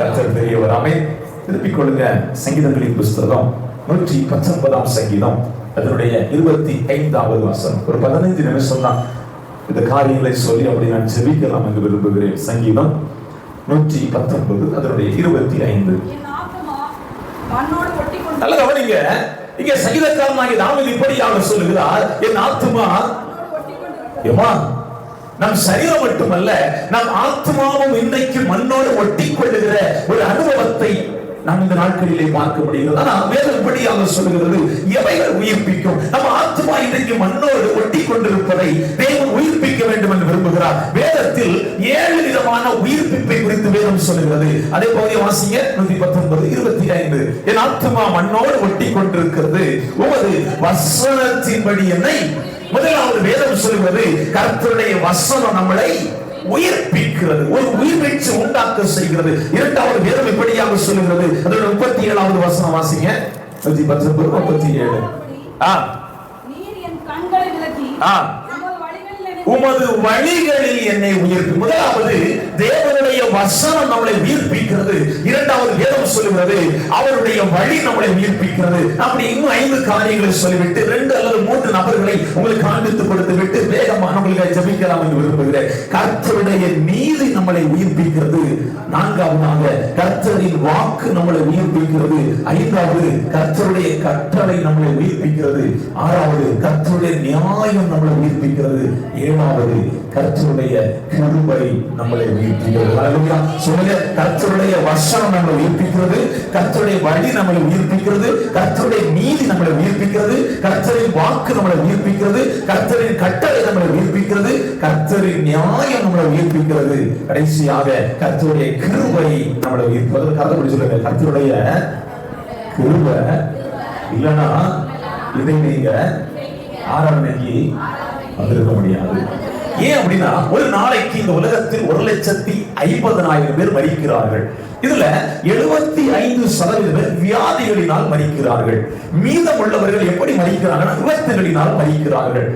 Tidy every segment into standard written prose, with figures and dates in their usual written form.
கர்த்தர் பெரியவர். ஆமென். திருப்பிக் கொள்ளுங்க. சங்கீதங்களின் புஸ்தகம் 119 சங்கீதம் அதனுடைய 25வது வசனம். ஒரு 15 நிமிஷம் தான் இந்த காரியங்களை சொல்லி அப்படி நான் ஜெபிக்கலாம் என்று விரும்புகிறேன். சங்கீதம் 119 அதனுடைய 25. நல்ல கவனிங்க. இங்க சங்கீதக்காரனாகிய தாவீது இப்படியாக சொல்லுகிறார், என் ஆத்துமா நம் சரீரம் மட்டுமல்ல நம் ஆத்மாவும் இன்றைக்கு மண்ணோடு ஒட்டி கொள்ளுகிற ஒரு அனுபவத்தை நாம் இந்த நாட்களிலே பார்க்க முடிகிறது. ஆனா வேதம் இப்படியாக சொல்லுகிறது, எவைகள் உயிர்ப்பிக்கும்? நம்ம ஆத்மா இன்றைக்கு மண்ணோடு ஒட்டி கொண்டிருப்பதை தேவன் உயிர்ப்பிக்க வேண்டும் என்று விரும்புகிறார். வேதத்தில் 7 விதமான உயிர்ப்பிப்பை குறித்து வேதம் சொல்லுகிறது. அதே போல வாசிங்க 119:25. என் ஆத்மா மண்ணோடு ஒட்டி கொண்டிருக்கிறது, உமது வசனத்தின்படி என்னை. முதலாவது வேதம் சொல்லுகிறது, கர்த்தருடைய வசனம் நம்மளை உயிர்ப்பிக்கிறது, ஒரு உயிர்ப்பீச்சு உண்டாக்க செய்கிறது. இரண்டாவது வேதம் இப்படியாக சொல்லுகிறது, அதோட 37வது வசனம் வாசிங்க. 119:37. நீர் என் கண்களை விலக்கி உமது வழிகளில் என்னை உயிர்ப்பி. முதலாவது தேவனுடைய வசனம் நம்மளை உயிர்ப்பிக்கிறது. இரண்டாவது வேதம் சொல்லுகிறது, அவருடைய வழி நம்மளை உயிர்ப்பிக்கிறது. அப்படி இன்னும் 5 காரியங்களை சொல்லிவிட்டு 2 அல்லது 3 நபர்களை உங்களுக்கு காண்பித்து கொடுத்து விட்டு வேகமானவர்களுக்கு ஜெபிக்கலாம் என்று விரும்புகிறேன். கர்த்தருடைய நீதி நம்மளை உயிர்ப்பிக்கிறது. 4வது கர்த்தரின் வாக்கு நம்மளை உயிர்ப்பிக்கிறது. 5வது கர்த்தருடைய கட்டளை நம்மளை உயிர்ப்பிக்கிறது. 6வது கர்த்தருடைய நியாயம் நம்மளை உயிர்ப்பிக்கிறது. 7வது கர்த்தருடைய கிருபை நம்மளை உயிர்ப்பிக்கிறது. ஹல்லேலூயா. சொல்லுங்க, கர்த்தருடைய வசனம் நம்மளை உயிர்ப்பிக்கிறது, கர்த்தருடைய வழி நம்மளை உயிர்ப்பிக்கிறது, கர்த்தருடைய நீதி நம்மளை உயிர்ப்பிக்கிறது, கர்த்தரின் வாக்கு நம்மளை உயிர்ப்பிக்கிறது, கர்த்தரின் கட்டளை நம்மளை உயிர்ப்பிக்கிறது, கர்த்தரின் நியாயம் நம்மளை உயிர்ப்பிக்கிறது. கடைசியாக கர்த்தருடைய கிருபை நம்மளை உயிர்ப்பிக்கிறது. கர்த்தருடைய சொல்லுங்க, கர்த்தருடைய கிருபை இல்லனா இதை நீங்க ஆராதனைக்கு வந்திருக்க முடியாது. ஏன் அப்படின்னா, ஒரு நாளைக்கு இந்த உலகத்தில் 1,50,000 பேர் மரிக்கிறார்கள். இதுல 75% பேர் வியாதிகளினால் மரிக்கிறார்கள். மீதம் உள்ளவர்கள் எப்படி மரிக்கிறார்கள்? விபத்துகளினால் மரிக்கிறார்கள்.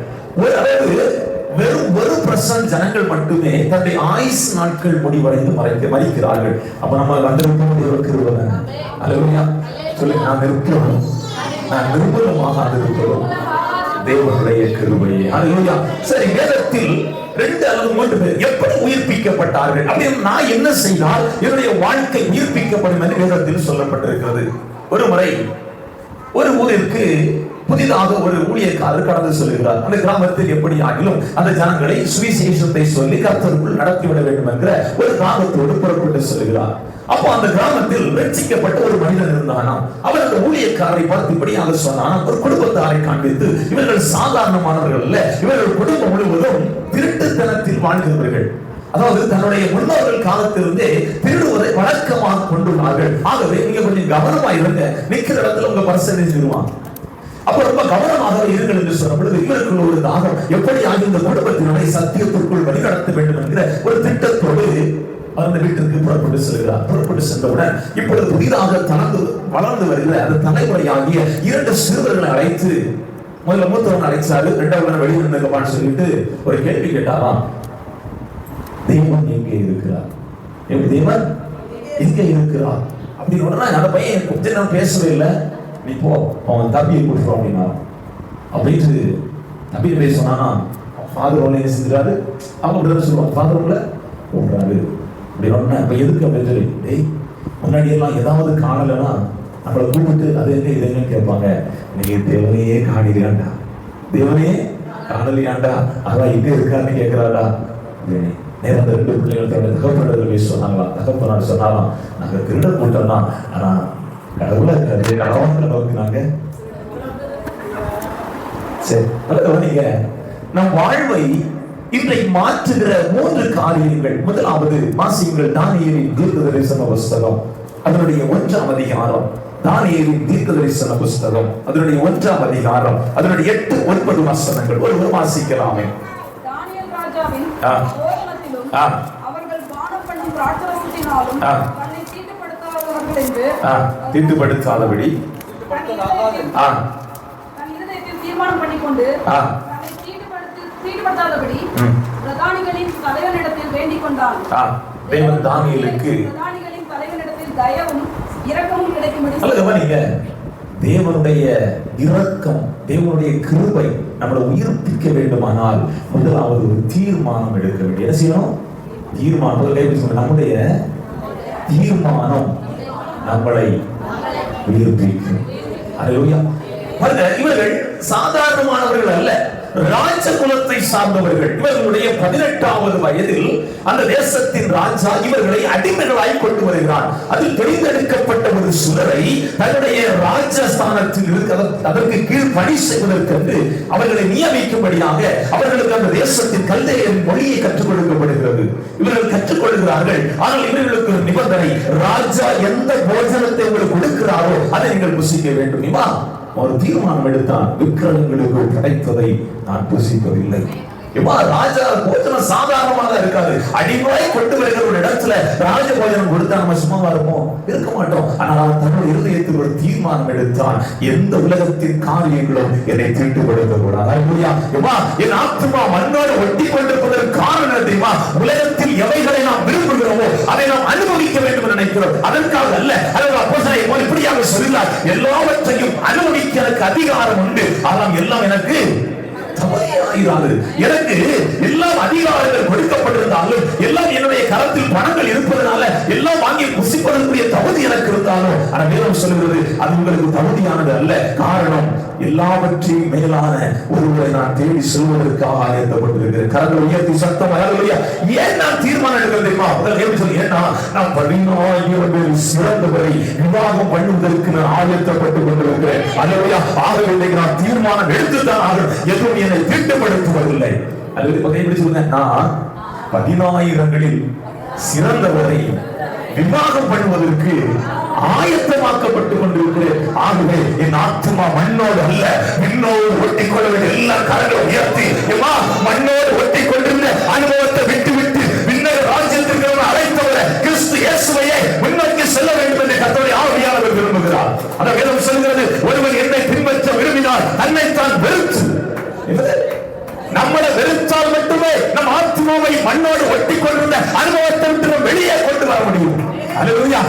வெறும் 1% ஜனங்கள் மட்டுமே தன்னுடைய ஆயுசு நாட்கள் முடிவடைந்து மரிக்கிறார்கள். அப்ப நம்ம வந்திருப்போம். அல்லேலூயா. சொல்லி நான் நிர்மூலமாக இருக்கிறோம் தேவனுடைய கிருபையே. ஹல்லேலூயா. சரி, வேதத்தில் 2 அல்லது 3 பேர் எப்படி உயிர்ப்பிக்கப்பட்டார்கள் அப்படின்னு நான் என்ன செய்தால் என்னுடைய வாழ்க்கை உயிர்ப்பிக்கப்படும் என்று வேதத்தில் சொல்லப்பட்டிருக்கிறது. ஒரு முறை ஒரு ஊரிற்கு புதிதாக ஒரு ஊழியக்காரர் கடந்து சொல்லுகிறார். அந்த கிராமத்தில் எப்படி ஆகிலும் அந்த ஜனங்களை சுவிசேஷத்தை சொல்லி கர்த்தருக்குள் நடத்திவிட வேண்டும் என்கிற ஒரு தாகத்தோடு புறப்பட்டு சொல்லுகிறார். அப்போ அந்த கிராமத்தில் ரட்சிக்கப்பட்ட ஒரு மனிதன் இருந்தானாம். அவர் அந்த ஊழியக்காரரை பார்த்து இப்படியாக சொன்னான், ஒரு குடும்பத்தாரை காண்பித்து, இவர்கள் சாதாரணமானவர்கள் அல்ல, இவர்கள் குடும்பம் முழுவதும் திருட்டுத்தனத்தில் வாழ்கிறவர்கள். அதாவது தன்னுடைய முன்னோர்கள் காலத்திலிருந்தே திருடுவதை வழக்கமாக கொண்டுள்ளார்கள். ஆகவே நீங்க கொஞ்சம் கவனமா இருங்க, நிக்கிற இடத்துல உங்க பர்சன்டேஜ் இருவாங்க. அப்ப ரொம்ப கவனமாக இருங்கள் என்று சொன்ன பொழுது இவருக்குள்ள ஒரு தாகம், எப்படி ஆகிய இந்த குடும்பத்தினுடைய சத்தியத்திற்குள் வழிநடத்த வேண்டும் என்கிற ஒரு திட்டத்தோடு அந்த வீட்டிற்கு புறப்பட்டு செல்கிறார். புறப்பட்டு சென்றவுடன் இப்பொழுது புதிதாக வளர்ந்து வருகிற அந்த தலைமுறையாகிய 2 சிறுவர்களை அழைத்து, முதல்ல மூத்தவன் அழைச்சாரு, 2வது வெளியில் நிற்கப்பான்னு சொல்லிட்டு ஒரு கேள்வி கேட்டாராம், தேவன் எங்கே இருக்கிறார்? தேவன் எங்கே இருக்கிறார் அப்படின்னு உடனே அந்த பையன் கொஞ்ச நேரம் பேசவே இல்லை. நீ போ, அவன் தம்பியை கூட்டுறோம் அப்படின்னா அப்படின்ட்டு தம்பியை பேசினா ஃபாதர் ஒன்று என்ன செஞ்சுறாரு, அவங்க அப்படி சொல்லுவாங்க, ஃபாதர் உள்ள போடுறாரு அப்படின்னு. அப்ப எதுக்கு அப்படின்னு சொல்லி, டேய் முன்னாடி எல்லாம் ஏதாவது காணலைன்னா நம்மளை கூப்பிட்டு அது எங்க இது எங்கன்னு கேட்பாங்க. நீங்க தேவனையே காணலையாண்டா, தேவனையே காணலையாண்டா, அதான் எங்க இருக்காருன்னு கேட்கிறாரா அப்படின்னு. நேரம் அந்த 2 பிள்ளைகள் தன்னுடைய தகப்பனர்கள் பேசி சொன்னாங்களா, தகப்பனார் சொன்னாலாம், நாங்க திருட கூட்டம் தான், ஆனா கடவுள இருக்காரு, கடவுளை நோக்கினாங்க. சரி, நீங்க நம் வாழ்வை இன்றைக்கு மாற்றுகிற 3 காரியங்கள். முதலாவது வாசியுங்கள், தானியேலின் தீர்க்கதரிசன புஸ்தகம் அதனுடைய 1ஆம் அதிகாரம். தானியேலின் தீர்க்கதரிசன புஸ்தகம் அதனுடைய 1ஆம் அதிகாரம் அதனுடைய 8-9 வசனங்கள் ஒரு வாசிக்கலாமே. தானியேல் ராஜாவின் போதனத்திலும் அவர்கள் பானம் பண்ணும் திராட்சரசத்தினாலும் தன்னை தீட்டுப்படுத்தாதவர்கள் என்று தீட்டுப்படுத்தாதபடி தன் இதயத்தில் தீர்மானம் பண்ணிக்கொண்டு தீட்டுப்படுத்தாதபடி பிரதானிகளின் தலைவனிடத்தில் வேண்டிக் கொண்டான். தேவன் தானியேலுக்கு தயவும் இரக்கமும் கிடைக்கும்படி நீங்க தேவனுடைய இரக்கம், தேவனுடைய கிருபை நம்மளை உயிர்ப்பிக்க வேண்டுமானால் முதலாவது ஒரு தீர்மானம் எடுக்க வேண்டும். என்ன செய்யணும்? தீர்மானம். நம்முடைய தீர்மானம் நம்மளை உயிர்ப்பிக்கும். அல்லேலூயா. இவர்கள் சாதாரணமானவர்கள் அல்ல, ராஜ குலத்தை சார்ந்தவர்கள். இவர்களுடைய 18வது வயதில் அந்த தேசத்தின் ராஜா இவர்களை அடிமைகளாய் கொண்டு வருகிறார். அதில் தெரிந்தெடுக்கப்பட்ட ஒரு சிலரை தன்னுடைய ராஜஸ்தானத்தில் அதற்கு கீழ் பணி செய்வதற்கு அவர்களை நியமிக்கும்படியாக அவர்களுக்கு அந்த தேசத்தின் கல்தேயன் மொழியை கற்றுக் கொடுக்கப்படுகிறது. இவர்கள் கற்றுக்கொள்கிறார்கள். ஆனால் இவர்களுக்கு ஒரு நிபந்தனை, ராஜா எந்த போஜனத்தை உங்களுக்கு கொடுக்கிறாரோ அதை நீங்கள் புசிக்க வேண்டும். ஒரு தீர்மானம் எடுத்தான், விக்கிரகங்களுக்கு படைத்ததை நான் புசிப்பதில்லை. ராஜா போஜனம் சாதாரணமாக இருக்காது. அடிமையாய் கொண்டு வருகிற ஒரு இடத்துல ராஜ போஜனம் கொடுத்தா நம்ம சும்மாவா இருப்போம்? இருக்க மாட்டோம். ஆனால் தன்னுடைய இருதயத்தில் ஒரு தீர்மானம் எடுத்தான், எந்த உலகத்தின் காரியங்களும் என்னை தீட்டுப்படுத்தக்கூடாது. என் ஆத்துமா மண்ணோடு ஒட்டி கொண்டிருப்பதற்கு காரணம் தெரியுமா? உலகத்தில் எவைகளை நாம் விரும்புகிறோமோ அதை நாம் அனுபவிக்க வேண்டும் என்று நினைக்கிறோம். அதற்காக அல்ல. அப்போஸ்தலன் இப்படியாக சொல்கிறார், எல்லாவற்றையும் அனுபவிக்க எனக்கு அதிகாரம் உண்டு, ஆனால் எல்லாம் எனக்கு எனக்கு எல்லாம் அதிகாரங்கள் கொடுக்கப்பட்டிருந்தாலும், எல்லாம் என்னுடைய கரத்தில் பணங்கள் இருப்பதனால எல்லாம் வாங்கி புசிப்பதற்குரிய தகுதி எனக்கு இருந்தாலும், ஆனால் வேதம் சொல்கிறது அது உங்களுக்கு தகுதியானது அல்ல. காரணம், எல்லாவற்றையும் மேலான ஒருவரை நான் தேடி செல்வதற்காக ஆயத்தப்பட்டிருக்கிறேன். கரங்களை உயர்த்தி சத்தம் அல்லேலூயா. ஏன் நான் தீர்மானம் எடுக்கிறது தெரியுமா? எப்படி சொல்லி, ஏன்னா நான் 14,000 பேர் சிறந்தவரை விவாகம் பண்ணுவதற்கு நான் ஆயத்தப்பட்டுக் கொண்டிருக்கிறேன். அல்லேலூயா. ஆகவே நான் தீர்மானம் எடுத்துத்தான் ஆகும். எதுவும் என்னை தீட்டுப்படுத்துவதில்லை. அல்லது எப்படி சொல்லுங்க, நான் 14,000களில் சிறந்தவரை விவாகம் பண்ணுவதற்கு ஆயத்தமாக்கப்பட்டுக் கொண்டிருக்கிறேன். ஆகவே என் ஆத்துமா மண்ணோடு அல்ல, விண்ணோடு ஒட்டி கொள்ள வேண்டிய எல்லா கரங்களை உயர்த்தி, மண்ணோடு ஒட்டி கொண்டிருந்த அனுபவத்தை விட்டுவிட்டு விண்ணக ராஜ்யத்திற்கு அழைத்தவரை கிறிஸ்து இயேசுவையே முன்னோக்கி செல்ல வேண்டும் என்று கர்த்தருடைய ஆவியானவர் விரும்புகிறார். அந்த வேதம் சொல்கிறது, ஒருவன் என்னை பின்பற்ற விரும்பினால் தன்னைத்தான் வெறுத்து, நம்மளை வெறுத்தால் மட்டுமே நம் ஆத்மாவை மண்ணோடு ஒட்டி கொண்டிருந்த அனுபவத்தை விட்டு வெளியே கொண்டு வர முடியும். அல்லேலூயா.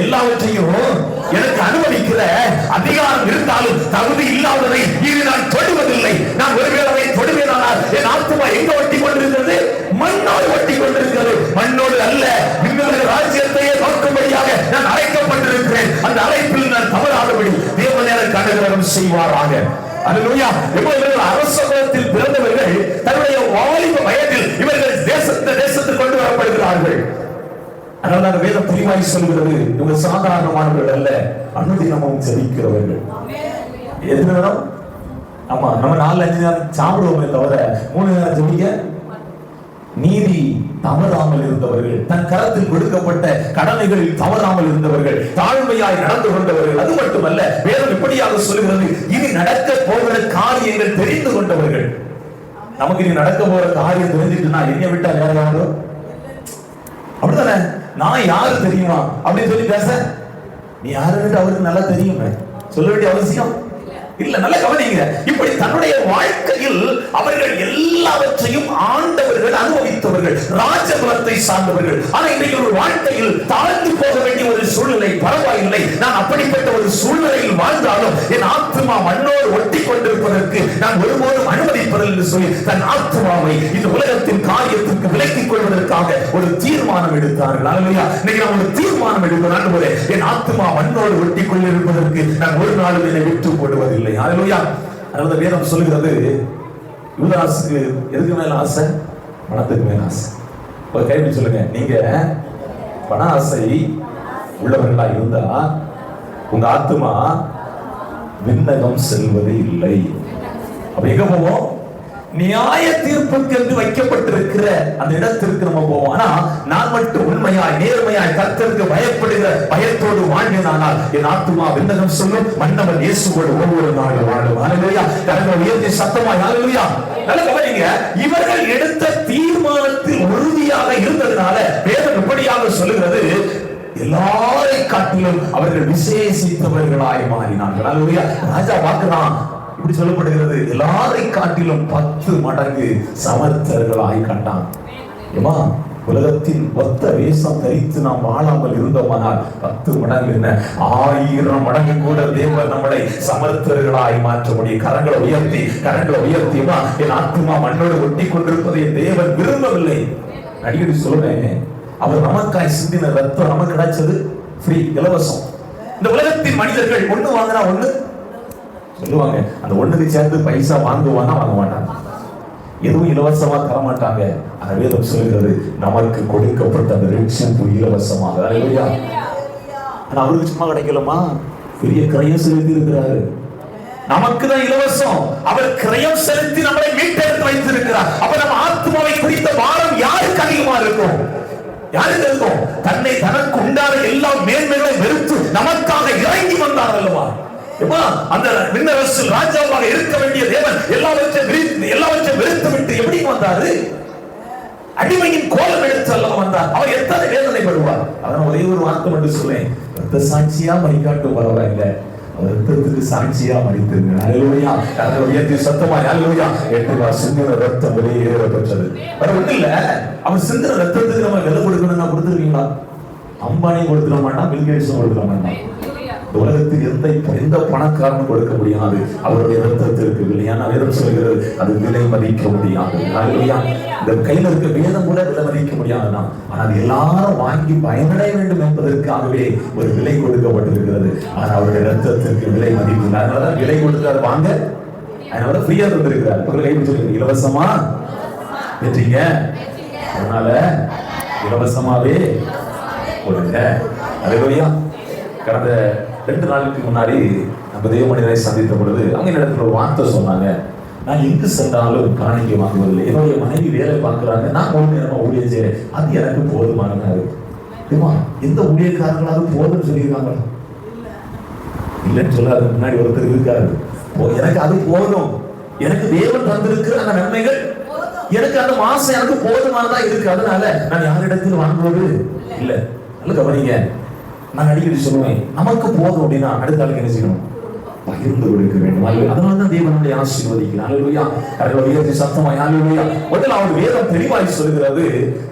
எல்லாவற்றையும் எனக்கு அனுமதிக்கிற அதிகாரம் இருந்தாலும் தகுதி இல்லாததை இது நான் தொடுவதில்லை. நான் ஒருவேளை தொடுவேனால் என் ஆத்மா எங்க ஒட்டி கொண்டிருக்கிறது? மண்ணோடு ஒட்டி கொண்டிருக்கிறது. மண்ணோடு அல்ல, விண்ணுலக ராஜ்யத்தையே நோக்கும்படியாக நான் அழைக்கப்பட்டிருக்கிறேன். அந்த அழைப்பில் நான் தவறாதபடி தேவன் எனக்கு அனுகிரகம் செய்வாராக. அல்லேலூயா. இவர்கள் அரச குலத்தில் பிறந்தவர்கள் தன்னுடைய வாலிப வயதில் இவர்கள் தேசத்துக்கு கொண்டு வரப்படுகிறார்கள். அதனால வேதம் தெளிவாய் சொல்கிறது, இவங்க சாதாரணமானவர்கள் அல்ல, அனுதினமும் ஜெபிக்கிறவர்கள். எது நேரம்? ஆமா, நம்ம 4-5 நேரம் சாப்பிடுவோமே தவிர 3 நேரம் ஜெபிக்க நீதி தவறாமல் இருந்தவர்கள், தன் கரத்தில் கொடுக்கப்பட்ட கடமைகளில் தவறாமல் இருந்தவர்கள், தாழ்மையாய் நடந்து கொண்டவர்கள். அது மட்டுமல்ல, வேதம் இப்படியாக சொல்கிறது, இனி நடக்க போகிற காரியங்கள் தெரிந்து கொண்டவர்கள். நமக்கு இனி நடக்க போற காரியம் தெரிஞ்சுட்டுனா என்னை விட்டா வேற யாரும் அப்படித்தானே? நான் யாரு தெரியுமா அப்படின்னு சொல்லி பேச, நீ யாருன்னு அவருக்கு நல்லா தெரியுமே, சொல்ல வேண்டிய அவசியம் இல்ல. நல்ல கவனிங்க. இப்படி தன்னுடைய வாழ்க்கையில் அவர்கள் எல்லாவற்றையும் ஆண்டவர்கள் அனுபவித்தவர்கள், ராஜகுலத்தை சார்ந்தவர்கள். ஆனா இன்றைக்கு ஒரு வாழ்க்கையில் தாழ்ந்து போக வேண்டிய ஒரு சூழ்நிலை. பரவாயில்லை, நான் அப்படிப்பட்ட ஒரு சூழ்நிலையில் வாழ்ந்தாலும் என் ஆத்மா மண்ணோடு ஒட்டி கொண்டிருப்பதற்கு நான் ஒருபோதும் அனுமதிப்பதில்லை என்று சொல்லி தன் ஆத்மாவை இந்த உலகத்தின் காரியத்திற்கு விலக்கிக் கொள்வதற்காக ஒரு தீர்மானம் எடுத்தார்கள். அல்லேலூயா. இன்னைக்கு நான் ஒரு தீர்மானம் எடுக்கிறேன், ஆண்டவரே என் ஆத்மா மண்ணோடு ஒட்டி கொண்டிருப்பதற்கு நான் ஒரு நாளும் என்னை விட்டு போடுவதில்லை. அல்லேலூயா. அதனால வேதம் சொல்கிறது, யூதாசுக்கு எதுக்கு மேல ஆசை? பணத்துக்கு மேல ஆசை. ஒரு கைவி சொல்லுங்க, நீங்க பண ஆசை உள்ளவர்களா இருந்தா உங்க ஆத்துமா விண்ணகம் செல்வது இல்லை. அப்ப எங்க போவோம்? நியாய தீர்ப்புக்கு என்று வைக்கப்பட்டிருக்கிற அந்த இடத்திற்கு நம்ம போவோம். ஆனா நான் மட்டும் உண்மையாய் நேர்மையாய் கர்த்தருக்கு பயப்படுகிற பயத்தோடு வாழ்ந்தேனானால் என் ஆத்துமா விண்ணகம் சொல்லும், மன்னவன் இயேசுவோடு ஒவ்வொரு நாளும் வாழும். அல்லேலூயா. கரங்களை உயர்த்தி சத்தமாய் அல்லேலூயா. நல்ல கவனிங்க. இவர்கள் எடுத்த தீர்மானத்தில் உறுதியாக இருந்ததனால வேதம் இப்படியாக சொல்லுகிறது, எல்லாரை காட்டிலும் அவர்கள் விசேஷித்தவர்களாய் மாறினார்கள். அல்லேலூயா. ராஜா பார்க்கிறான், இப்படி சொல்லப்படுகிறது, எல்லாரை காட்டிலும் 10 மடங்கு சமர்த்தர்களாய் கண்டான். உலகத்தின் ஒத்த வேஷம் தரித்து நாம் வாழாமல் இருந்தோமானால் 10 மடங்கு என்ன 1000 மடங்கு கூட தேவன் நம்மளை சமர்த்தர்களாய் மாற்ற முடியும். கரங்களை உயர்த்தி என் ஆத்துமா மண்ணோடு ஒட்டி கொண்டிருப்பதை தேவன் விரும்பவில்லை. அடிக்கடி சொல்லுவேன், அவர் நமக்காய் சிந்தின ரத்தம் நமக்கு கிடைச்சது ஃப்ரீ, இலவசம். இந்த உலகத்தின் மனிதர்கள் ஒண்ணு வாங்கினா ஒண்ணு சொல்லுவாங்க, அந்த ஒண்ணுக்கு சேர்த்து பைசா வாங்குவானா வாங்க மாட்டாங்க, எதுவும் இலவசமா தர மாட்டாங்க. அந்த வேதம் சொல்கிறது நமக்கு கொடுக்கப்பட்ட அந்த ரட்சிப்பு இலவசமாக. அல்லேலூயா. ஆனா அவருக்கு சும்மா கிடைக்கலமா, பெரிய கிரயம் செலுத்தி இருக்கிறாரு. நமக்கு தான் இலவசம், அவர் கிரயம் செலுத்தி நம்மளை மீட்டெடுத்து வைத்திருக்கிறார். அப்ப நம்ம ஆத்மாவை குறித்த பாரம் யாருக்கு அதிகமா இருக்கும்? யாருக்கு இருக்கும்? தன்னை தனக்கு உண்டான எல்லா மேன்மைகளை வெறுத்து நமக்காக இறங்கி வந்தார் அல்லவா? அந்த விண்ணரசில் ராஜாவாக இருக்க வேண்டிய தேவன் எல்லாவற்றையும் வெறுத்து விட்டு எப்படி வந்தாரு? அடிமையின் கோலம் எடுத்து அல்லவா வந்தார். அவர் எத்தனை வேதனைப்படுவார். அதனால ஒரே ஒரு வார்த்தை மட்டும் சொல்லேன், ரத்த சாட்சியா மறிக்காட்டும் பரவாயில்லை, அவர் ரத்தத்துக்கு சாட்சியா மறித்திருங்க. அல்லேலூயா. உயர்த்தி சத்தமா அல்லேலூயா. 8 சிந்தின ரத்தம் வெளியேறப்பட்டது. வேற ஒண்ணு இல்ல, அவர் சிந்தின ரத்தத்துக்கு நம்ம விலை கொடுக்கணும்னா கொடுத்துருவீங்களா? அம்பானி கொடுத்துட மாட்டான், பில்கேட்ஸும் கொடுத்துட மாட்டான். உலகத்தில் எந்த பணக்காரனும் கொடுக்க முடியாது அவருடைய ரத்தத்திற்கு இல்லையா? வேதம் சொல்கிறது அது விலை மதிக்க முடியாது. இந்த கையில இருக்க வேதம் கூட விலை மதிக்க முடியாதுதான். ஆனால் எல்லாரும் வாங்கி பயனடைய வேண்டும் என்பதற்காகவே ஒரு விலை கொடுக்கப்பட்டிருக்கிறது. ஆனால் அவருடைய ரத்தத்திற்கு விலை மதிப்பு. அதனாலதான் விலை கொடுத்தாரு வாங்க, அதனால ஃப்ரீயா இருந்திருக்கிறார். கைப்பிடிச்சிருக்கு, இலவசமா ஏற்றீங்க, அதனால இலவசமாவே கொடுங்க. அல்லேலூயா. கடந்த 2 நாளுக்கு முன்னாடி நம்ம தேவ மனிதரை சந்தித்த பொழுது அங்க இடத்துல ஒரு வார்த்தை சொன்னாங்க, நான் எங்கு சென்றாலும் காணிக்கை வாங்குவதில்லை. என்னுடைய மனைவி வேலை பார்க்கிறாங்க, நான் 1 நேரமா ஊழியம் செய்யறேன், அது எனக்கு போதுமானதா இருக்கு. எந்த ஊழியக்காரங்களாவது போதும்னு சொல்லியிருக்காங்களா? இல்லைன்னு சொல்ல அதுக்கு முன்னாடி ஒருத்தர் இருக்காரு, எனக்கு அது போதும், எனக்கு தேவன் தந்திருக்கிற அந்த நன்மைகள் எனக்கு அந்த மாசம் எனக்கு போதுமானதா இருக்கு, அதனால நான் யாரிடத்தில் வாங்குவது இல்லை. நல்ல கவனிங்க, நான் அடிக்கடி சொல்லுவேன், நமக்கு போதும் அப்படின்னா அடுத்த ஆளுக்கு என்ன செய்யணும்? பகிர்ந்து கொடுக்க வேண்டும். அதனால்தான் தேவனுடைய ஆசீர்வதிக்கிறார். அல்லேலூயா. கரங்களை சத்தமாய் அல்லேலூயா. முதல்ல அவர் வேதம் தெளிவாய் சொல்கிறது,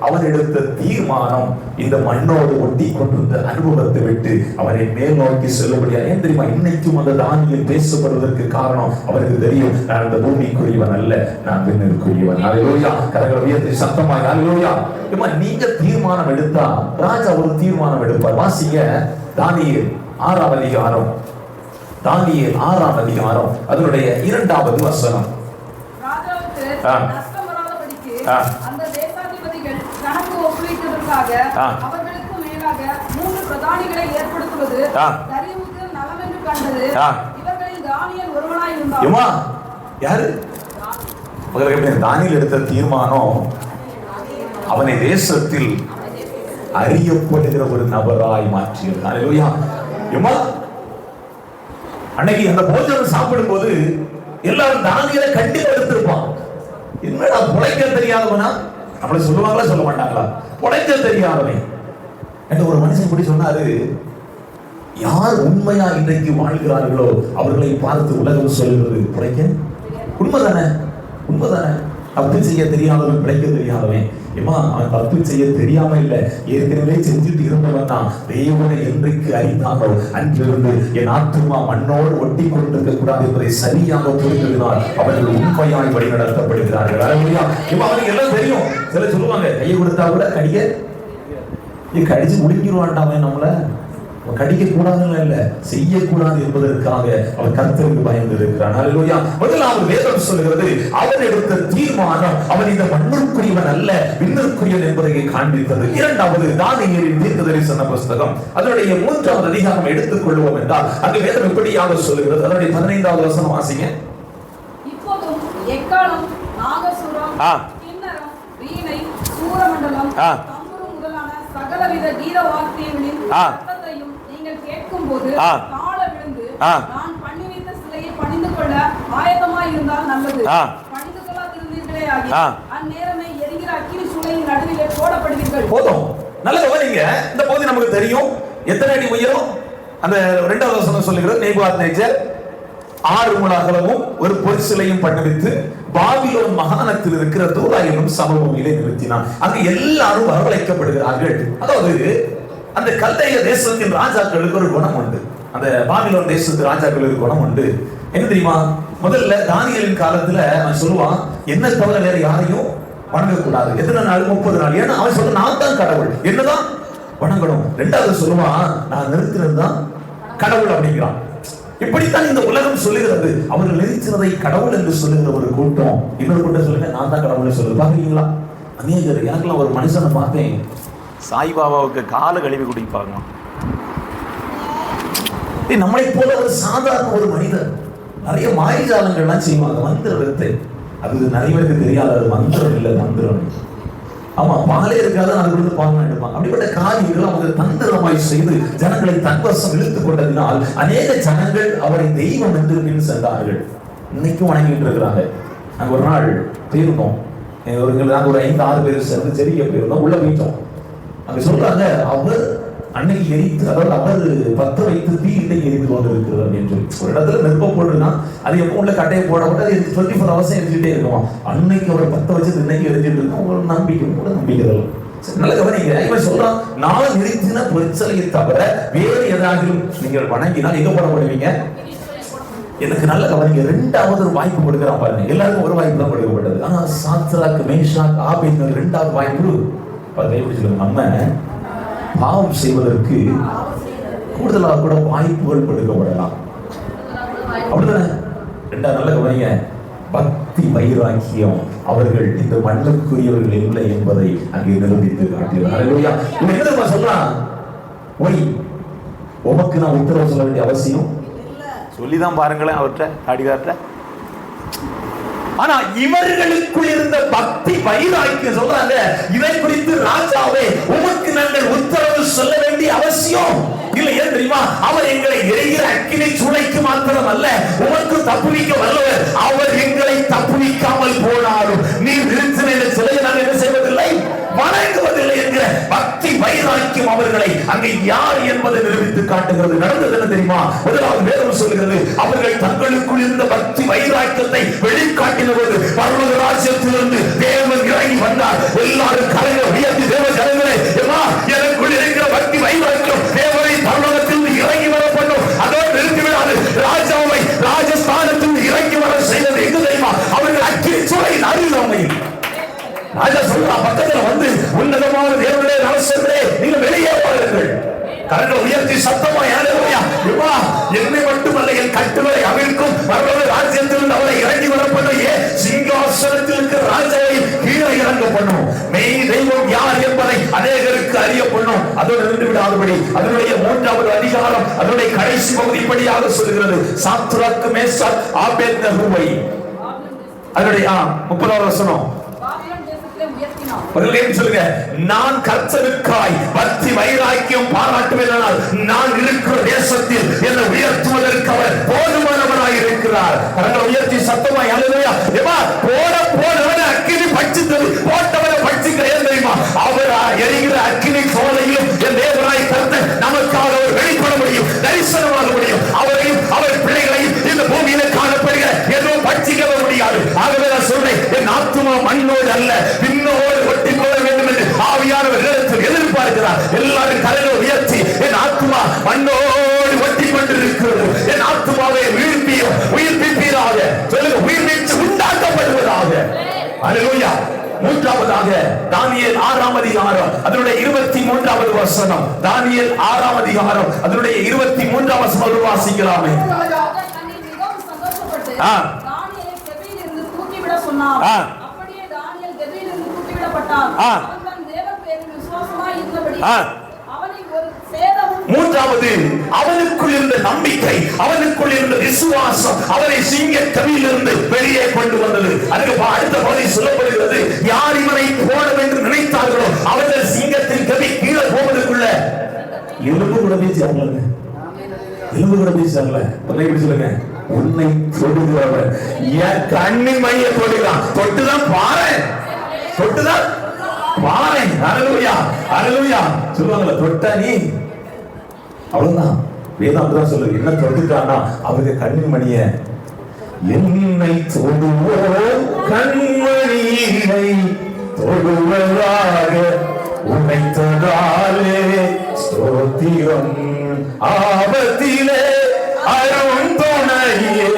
அவர் எடுத்த தீர்மானம் இந்த மண்ணோடு ஒட்டி கொண்டிருந்த அனுபவத்தை விட்டு அவரை மேல் நோக்கி செல்லும்படியா. ஏன் தெரியுமா? இன்னைக்கும் அந்த தானியேல் பேசப்படுவதற்கு காரணம் அவருக்கு தெரியும், நான் இந்த பூமிக்குரியவன் அல்ல, நான் விண்ணுக்குரியவன். அல்லேலூயா. கரங்களை சத்தமாய் அல்லேலூயா. நீங்க தீர்மானம் எடுத்தா ராஜா ஒரு தீர்மானம் எடுப்பார். வாசிங்க தானியேல் 6ஆம் அதிகாரம். தானியேல் 6ஆம் அதிகாரம் அதனுடைய 2வது வசனம். ராஜாவுக்கு நஷ்டம் வராதபடிக்கு அந்த தேசாதிபதிகள் கணக்கு ஒப்புவிப்பதற்காக அவர்களுக்கு மேலாக 3 பிரதானிகளை ஏற்படுத்துவது தரியுவுக்கு நலம் என்று கண்டது. இவர்களில் தானியேல் ஒருவனாய் இருந்தான். யாரு? தானியேல் எடுத்த தீர்மானம் அவனை தேசத்தில் அறியப்படுகிற ஒரு நபராய் மாற்றியிருக்கான். அல்லேலூயா. அன்னைக்கு அந்த போஜனம் சாப்பிடும் போது எல்லாரும் தானியேலை கண்டிப்பா எடுத்திருப்பான். என்னடா புழைக்க தெரியாதவனா? அப்படி சொல்லுவாங்களா சொல்ல மாட்டாங்களா? புழைக்க தெரியாதவன் என்று ஒரு மனுஷன் இப்படி சொன்னாரு. யார் உண்மையா இன்றைக்கு வாழ்கிறார்களோ அவர்களை பார்த்து உலகம் சொல்கிறது புழைக்க. உண்மைதானே? உண்மைதானே? தப்பு செய்ய தெரியாதவன் பிழைக்க தெரியாதவன். அவன் தப்பு செய்ய தெரியாம இல்ல, ஏற்கனவே செஞ்சுட்டு இருந்தவன் தான். தேவனை என்றைக்கு அறிந்தானோ அன்றிருந்து என் ஆத்துமா மண்ணோடு ஒட்டி கொண்டிருக்க கூடாது என்பதை சரியாக புரிந்ததினால் அவர்கள் உண்மையாய் வழி நடத்தப்படுகிறார்கள். அவனுக்கு எல்லாம் தெரியும். சில சொல்லுவாங்க, கையை கொடுத்தா கூட கடிச்சு முழுங்கிடுவான்டாமே, நம்மள கடிக்க கூடாதுன்னு இல்ல, செய்யக்கூடாது என்பதற்காக அவர் கர்த்தருக்கு பயந்து இருக்கிறான். அல்லேலூயா. முதலாவது வேதம் சொல்கிறது, அவன் எடுத்த தீர்மானம் அவன் இந்த மண்ணிற்குரியவன் அல்ல, விண்ணிற்குரியவன் என்பதை காண்பித்தது. 2வது தானியேலின் தீர்க்கதரிசன புஸ்தகம் அதனுடைய 3வது அதிகாரம் எடுத்துக் கொள்வோம் என்றால் அங்கு வேதம் எப்படியாக சொல்கிறது? அதனுடைய 15வது வசனம் வாசிங்க. இப்போதும் எக்காளம், நாகசுரம், கின்னரம், வீணை, சூரமண்டலம், தம்புரு முதலான சகலவித கீத வாத்தியங்களின் சத்தத்தையும் நீங்கள் கேட்கும்போது தாழ விழுந்து நான் பண்ணி வைத்த சிலையை பணிந்து கொள்ள ஆயத்தமாய் இருந்தால் நல்லது. பணிந்து கொள்ளாதிருந்தீர்களே ஆகி அந்நேரமே எரிகிற அக்கினி சூளையின் நடுவிலே போடப்படுவீர்கள். போதும், நல்ல கவனிங்க. இந்த பகுதி நமக்கு தெரியும். எத்தனை அடி உயரம்? அந்த 2வது வசனம் சொல்லுகிறது, நேபுகாத்நேச்சர் 6 முழ அகலமும் ஒரு பொற்சிலையும் பண்ணுவித்து பாபிலோன் மகாணத்தில் இருக்கிற தூரா என்னும் சமபூமியிலே நிறுத்தினான். அங்கு எல்லாரும் வரவழைக்கப்படுகிறார்கள். அதாவது அந்த கல்தைய தேசத்தின் ராஜாக்களுக்கு ஒரு குணம் உண்டு. அந்த பாபிலோன் தேசத்து ராஜாக்களுக்கு குணம் உண்டு. என்ன தெரியுமா? முதல்ல தானியேலின் காலத்துல அவன் சொல்லுவான், என்ன தவிர வேற யாரையும் வணங்கக்கூடாது. எத்தனை நாள்? 30 நாள். ஏன்னா அவன் சொல்ல, நான் தான் கடவுள், என்னதான் வணங்கணும். 2வது சொல்லுவான், நான் நிறுத்தினது தான் கடவுள் அப்படிங்கிறான். இப்படித்தான் இந்த உலகம் சொல்லுகிறது. அவர்கள் நிறுத்தினதை கடவுள் என்று சொல்லுகிற ஒரு கூட்டம் இன்னொரு கூட்டம் சொல்லுங்க, நான் தான் கடவுள் சொல்லுது. பாக்குறீங்களா? அநேகர், எனக்குலாம் ஒரு மனுஷனை பார்த்தேன், சாய்பாபாவுக்கு கால கழுவி குடிப்பாங்க. நம்மளை போல ஒரு சாதாரண ஒரு மனிதர் நிறைய மாயஜாலங்கள்லாம் செய்வாங்க. மந்திர வித்தை, அது நிறைய பேருக்கு தெரியாது. அது மந்திரம் இல்லை, தந்திரம். ஆமா, பாலே இருக்காது, அது கொடுத்து பாலம் எடுப்பாங்க. அப்படிப்பட்ட காரியங்கள் அவங்க தந்திரமாய் செய்து ஜனங்களை தன்வசம் இழுத்துக் கொண்டதினால் அநேக ஜனங்கள் அவரை தெய்வம் என்று பின் சென்றார்கள். இன்னைக்கும் வணங்கிட்டு இருக்கிறாங்க. நாங்கள் ஒரு நாள் போயிருந்தோம், நாங்கள் ஒரு 5-6 பேர் சேர்ந்து செடிக்க போயிருந்தோம். உள்ள போயிட்டோம். அங்க சொல்றாங்க, அவர் அன்னைக்கு எரித்து, அதாவது அவர் பத்த வைத்து தீ இன்னைக்கு எரிந்து கொண்டு இருக்கிறார் என்று. ஒரு இடத்துல நெருப்பம் போடுனா அது எப்போ உள்ள கட்டையை போடப்பட்டு அது 24 hours எரிஞ்சுட்டே இருக்கும். அன்னைக்கு அவர் பத்த வச்சு இன்னைக்கு எரிஞ்சிட்டு இருக்கும். உங்களுக்கு நம்பிக்கை கூட நம்பிக்கை. நல்ல கவனிங்க. இவன் சொல்றான், நான் நிறுத்தின பொற்சிலையை தவிர வேறு ஏதாகிலும் நீங்கள் வணங்கினால் எங்க போடப்படுவீங்க? எனக்கு நல்ல கவனிங்க. 2வது ஒரு வாய்ப்பு கொடுக்குறான் பாருங்க. எல்லாருக்கும் ஒரு வாய்ப்பு தான் கொடுக்கப்பட்டது. ஆனா சாத்ராக், மேஷாக், ஆபேத்நேகோ 2வது வாய்ப்பு கைப்பிடிச்சிருக்காங்க. நம்ம பாவம் செய்வதற்கு கூடுதலாக கூட வாய்ப்புகள் கொடுக்கப்படலாம். அப்படிதானே? 2வது நல்ல கவனிங்க. பக்தி வைராக்கியம் அவர்கள் இந்த மண்ணுக்குரியவர்கள் இல்லை என்பதை அங்கே நிரூபித்து காட்டினார். சொல்றான், ஒய் உமக்கு நான் உத்தரவு சொல்ல வேண்டிய அவசியம் சொல்லிதான் பாருங்களேன் அவர்கிட்ட அடிகார்ட்ட. ஆனா இவர்களுக்குள் இருந்த பக்தி வைராக்கியம் சொல்றாங்க, இதை குறித்து ராஜாவே உமக்கு நாங்கள் உத்தரவு சொல்ல வேண்டிய அவசியம் இல்லை. ஏன் தெரியுமா? அவர் எங்களை எரிகிற அக்கினி சூளைக்கு மாத்திரம் அல்ல, உமக்கு தப்புவிக்க வல்லவர். அவர் எங்களை தப்புவிக்காமல் போனாலும் நீர் நிறுத்தின சிலையை நாங்கள் என்ன செய்வதில்லை, வணங்குவதில்லை என்கிற பக்தி வைராக்கியம் அவர்களை அங்கே யார் என்பதை நிரூபித்து காட்டுகிறது. நடந்தது என்ன தெரியுமா? முதலாவது வேதம் சொல்கிறது, அவர்கள் தங்களுக்குள் இருந்த பக்தி வைராக்கியத்தை வெளிக்காட்டின போது பரலோக ராஜ்யத்திலிருந்து தேவன் இறங்கி வந்தார். எல்லாரும் கரங்களை உயர்த்தி, தேவ ஜனங்களே, எனக்குள் இருக்கிற பக்தி வைராக்கியம் தேவனை பரலோகத்தில் இறங்கி வர பண்ணும். அதோடு நிறுத்திவிடாது. ராஜாவை ராஜஸ்தானத்தில் இறங்கி வர செய்தது எங்கு தெரியுமா? அவர்கள் அக்கினி சூளையின் அருகாமையில். ராஜா சொல்றா, பக்கத்துல வந்து, உன்னதமான தேவனுடைய அரசரே, நீங்க வெளியே வாருங்கள். கரங்களை உயர்த்தி சத்தமா ஹல்லேலூயா. என்னை மட்டுமல்ல, என் கட்டுகளை அவிழ்க்கும் பரலோக ராஜ்யத்தில் அவரை இறங்கி வர பண்ணும். சிங்காசனத்தில் இருக்கிற ராஜாவை கீழே இறங்க பண்ணும். மெய் தெய்வம் யார் என்பதை அநேகருக்கு அறிய பண்ணும். அதோடு நின்று விடாதபடி அதனுடைய 3வது அதிகாரம் அதனுடைய கடைசி பகுதிப்படியாக சொல்கிறது, சாத்ராக், மேஷாக், ஆபேத்நேகோவை அதனுடைய 30வது வசனம் சொல்லுங்க, நான் கர்த்தருக்காய் பக்தி வைராக்கியம் பாராட்டுவேனால் நான் இருக்கிற தேசத்தில் என்னை உயர்த்துவதற்கு அவர் போதுமானவராய் இருக்கிறார். கரங்களை உயர்த்தி சத்தமாய் ஹல்லேலூயா. போனவனை அக்கினி பட்சித்தது, போட்டவனை பட்சிக்க ஏன் தெரியுமா? அவர் எரிகிற அக்கினி சோலையிலும் என் தேவனாய் கர்த்தர் நமக்காக அவர் வெளிப்பட முடியும், தரிசனமாக முடியும். அவரையும் அவர் பிள்ளைகளையும் இந்த பூமியில காணப்படுகிற எதுவும் பட்சிக்கவே முடியாது. ஆகவே நான் சொல்றேன், என் ஆத்துமா மண்ணோடு அல்ல விண்ணோடு ஒட்டி போட வேண்டும் என்று ஆவியானவர் எதிர்பார்க்கிறார். எல்லாரும் கரங்களை உயர்த்தி, என் ஆத்துமா மண்ணோடு ஒட்டி கொண்டிருக்கிறது, என் ஆத்துமாவை உயிர்ப்பிப்பீராக சொல்லுங்க, உயிர்ப்பித்து உண்டாக்கப்படுவதாக. ஹல்லேலூயா. 3வது தானியேல் 6ஆம் அதிகாரம் அதனுடைய 23வது வசனம். தானியேல் 6ஆம் அதிகாரம் அதனுடைய 23ஆம் வசனம் வாசிக்கலாமே. அப்படியே தானியேல் கெபியிலிருந்து தூக்கிவிடப்பட்டான். அவன் தன் தேவன் பேரில் விசுவாசமாய் இருந்தபடி அவனை ஒரு சேதமும். 3வது அவனுக்குள் இருந்த நம்பிக்கை, அவனுக்குள் இருந்த விசுவாசம் அவனை சிங்க கவியிலிருந்து வெளியே கொண்டு வந்தது. அதுக்கு அடுத்த பகுதி சொல்லப்படுகிறது, யார் இவனை போடும் என்று நினைத்தார்களோ அவர்கள் சிங்கத்தின் கவி கீழே போவதற்குள்ள எலும்பு கூட பேசியாங்க. எலும்பு கூட பேசியாங்கள. சொல்லுங்க, உன்னை தொடுகிறவர் என் கண்ணின் மைய தொடுகிறான். தொட்டுதான் பாரு, தொட்டுதான் பாரு. ஹல்லேலூயா, ஹல்லேலூயா சொல்லுவாங்கல்ல, தொட்டா நீ அவ்வளவுதான். வேதம் அப்படிதான் சொல்லுது. என்ன தொட்டுட்டான்னா அவருக்கு கண்ணின் மணிய என்னை தொடுவோம் கண்மணியை தொடுவதாக உனைத்ததாலே ஸ்தோத்திரம். ஆபத்திலே அருண் துணையே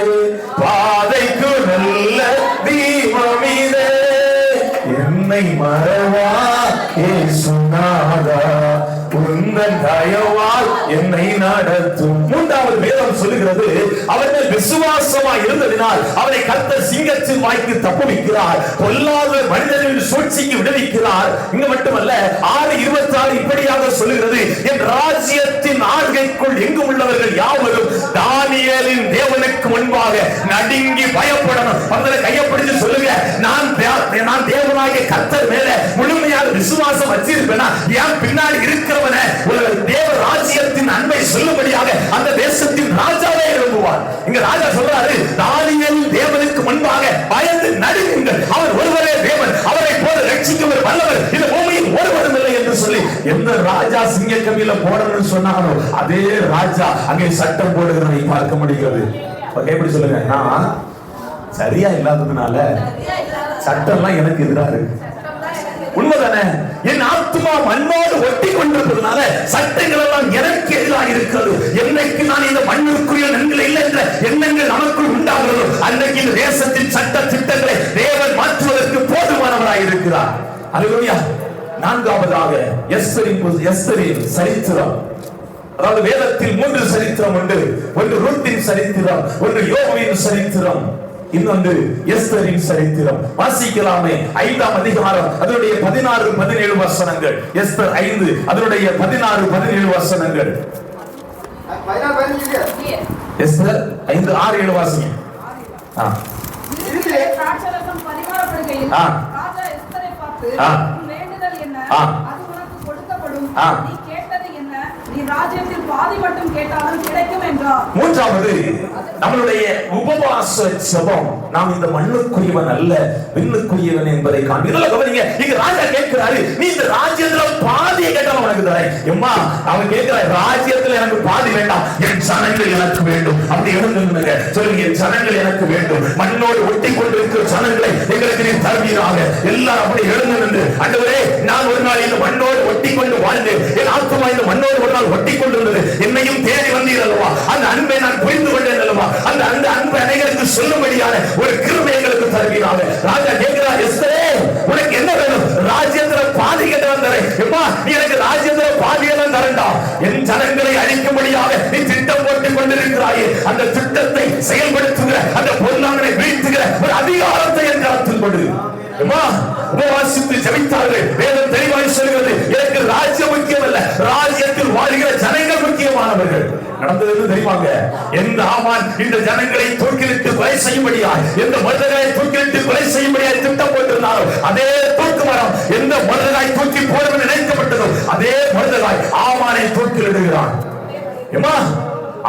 பாதைக்கு நல்ல தீபமிதே. என்னை மறவா இயேசுநாதா உந்தன் தயவால் என்னை நடத்தும். மூன்றாவது வேதம் சொல்லுகிறது, அவர்கள் விசுவாசமா இருந்ததினால் அவரை கர்த்தர் சிங்கத்தின் வாய்க்கு தப்புவிக்கிறார், பொல்லாத மனிதர்களின் சூழ்ச்சிக்கு விடுவிக்கிறார். இங்க மட்டுமல்ல, 6:26 இப்படியாக சொல்லுகிறது, என் ராஜ்யத்தின் ஆள்கைக்குள் எங்கும் உள்ளவர்கள் யாவரும் தானியேலின் தேவனுக்கு முன்பாக நடுங்கி பயப்படணும். அவங்களை கையப்பிடிச்சு சொல்லுங்க, நான் தேவனாகிய கர்த்தர் மேல முழுமையாக விசுவாசம் வச்சிருப்பேனா, என் பின்னாடி இருக்கிறவன தேவ ராஜ்யத்தின் அன்பை சொல்லும்படியாக அந்த தேசத்தின் ராஜாவே எழும்புவார். இங்க ராஜா சொல்றாரு, தானியேல் தேவனுக்கு முன்பாக பயந்து நடுங்குங்கள், அவர் ஒருவரே தேவன், அவரை போல ரட்சிக்கவர் வல்லவர் இந்த பூமியில் ஒருவரும் இல்லை என்று சொல்லி எந்த ராஜா சிங்க கவியில போடணும்னு சொன்னாரோ அதே ராஜா அங்கே சட்டம் போடுகிறதை பார்க்க முடிகிறது. எப்படி சொல்லுங்க, நான் சரியா இல்லாததுனால சட்டம்லாம் எனக்கு எதிராக இருக்கு. உண்மைதானே? என் ஆத்மா மண்ணோடு ஒட்டி கொண்டிருப்பதனால சட்டங்கள் எல்லாம் எனக்கு எதிராக இருக்கிறது. என்னைக்கு நான் இந்த மண்ணுக்குரிய நன்மை இல்லை என்ற எண்ணங்கள் நமக்குள் உண்டாகிறதோ அன்றைக்கு இந்த தேசத்தின் சட்ட திட்டங்களை தேவன் மாற்றுவதற்கு போதுமானவராக இருக்கிறார். அல்லேலூயா. நான்காவதாக எஸ்தரின் சரித்திரம். அதாவது வேதத்தில் 3 சரித்திரம் உண்டு. ஒன்று ரூத்தின் சரித்திரம், ஒன்று யோபுவின் சரித்திரம், இன்னொன்று எஸ்தரின் சரித்திரம். வாசிக்கலாமே. 5ஆம் அதிகாரம் அதனுடைய 16-17 வசனங்கள். எஸ்தர் 5 அதனுடைய 16-17 வசனங்கள். எஸ்தர் 5:6-7 வாசிங்க. திராட்சரசம் பரிமாறப்படுகையில் ராஜா எஸ்தரை பார்த்து, உன் வேண்டுதல் என்ன? அது உனக்கு கொடுக்கப்படும். நீ கேட்டது என்ன? நீ ராஜ்யத்தில் பாதி மட்டும் கேட்டாலும் கிடைக்கும் என்றார். மூன்றாவது நம்மளுடைய உபவாச ஜெபம். நாம் இந்த மண்ணுக்குரியவன் அல்ல விண்ணுக்குரியவன் என்பதை காண்பீர்கள். கவனிங்க, இங்க ராஜா கேட்கிறாரு, நீ இந்த ராஜ்யத்துல பாதியை கேட்டாலும் உனக்கு தரேன். எம்மா அவன் கேட்கிறார், ராஜ்யத்துல எனக்கு பாதி வேண்டாம், என் ஜனங்கள் எனக்கு வேண்டும். அப்படி எழுந்துங்க சொல்லுங்க, என் ஜனங்கள் எனக்கு வேண்டும். மண்ணோடு ஒட்டி கொண்டிருக்கிற ஜனங்களை எங்களுக்கு நீ தருவீராக. எல்லாரும் அப்படி எழுந்து நின்று, ஆண்டவரே, நான் ஒரு நாள் இந்த மண்ணோடு ஒட்டி கொண்டு வாழ்ந்தேன், என் ஆத்மா இந்த மண்ணோடு ஒரு நாள் ஒட்டி கொண்டிருந்தது, என்னையும் தேடி வந்தீர் அல்லவா, அந்த அன்பை நான் புரிந்து கொண்டேன் அல்லவா, அந்த அன்பை அனைவருக்கு சொல்லும்படியான ஒரு கிருபை எங்களுக்கு தருவீராக. ராஜா கேட்கிறார், எஸ்தரே உனக்கு என்ன வேணும்? ராஜ்யத்துல பாதி கேட்டு வந்தேன். எம்மா நீ எனக்கு ராஜ்யத்துல பாதியெல்லாம் தரண்டா. என் ஜனங்களை அழிக்கும்படியாக நீ திட்டம் போட்டுக் கொண்டிருக்கிறாயே, அந்த திட்டத்தை செயல்படுத்துகிற, அந்த பொருளாதாரை வீழ்த்துகிற ஒரு அதிகாரத்தை என் கரத்தில் கொடு. உபவாசித்து ஜெபித்தார்கள். வேதம் தெளிவாய் சொல்கிறது, எனக்கு ராஜ்யம் முக்கியம் அல்ல, ராஜ்யத்தில் வாழ்கிற ஜனங்கள் முக்கியமானவர்கள். நடந்தது தெரியுமாங்க? எந்த ஆமான் இந்த ஜனங்களை தூக்கிலிட்டு கொலை செய்யும்படியாய், எந்த மொர்தெகாயை தூக்கிலிட்டு கொலை செய்யும்படியாய் திட்டம் போட்டிருந்தாரோ அதே தூக்கு மரம் எந்த மொர்தெகாய் தூக்கி போட நினைக்கப்பட்டதோ அதே மொர்தெகாய் ஆமானை தூக்கிலிடுகிறான்.